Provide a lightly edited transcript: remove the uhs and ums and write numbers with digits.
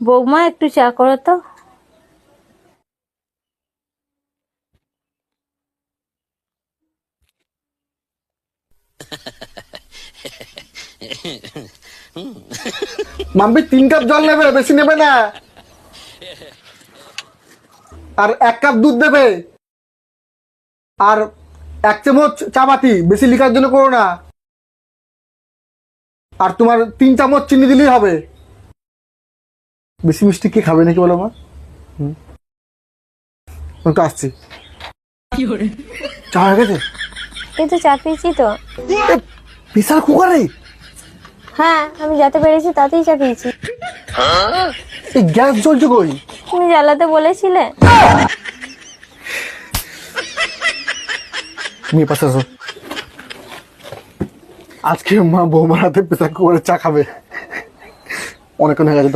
বৌমা একটু চা করো তো। মাম্পি 3 কাপ জল নেবে, বেশি নেবে না। আর 1 কাপ দুধ দেবে। আর 1 চামচ চা পাতি, বেশি লিকার জন্য করো না। আর তোমার 3 চামচ চিনি দিলেই হবে। বেশি মিষ্টি কে খাবে নাকি বলো মা? আমি তো আসছি। চা হয়ে গেছে? এই তো চা পেয়েছি তো। প্রেসার কুকারে? হ্যাঁ, আমি যাতে পেরেছি তাতেই চা পেয়েছি। এই গ্যাস জ্বলছে কই? তুমি জ্বালাতে বলেছিলে। তুমি পাশে আসো। আজকে মা বৌমার হাতে প্রেসার কুকারে চা খাবে। অনেকক্ষণ হয়ে গেছে।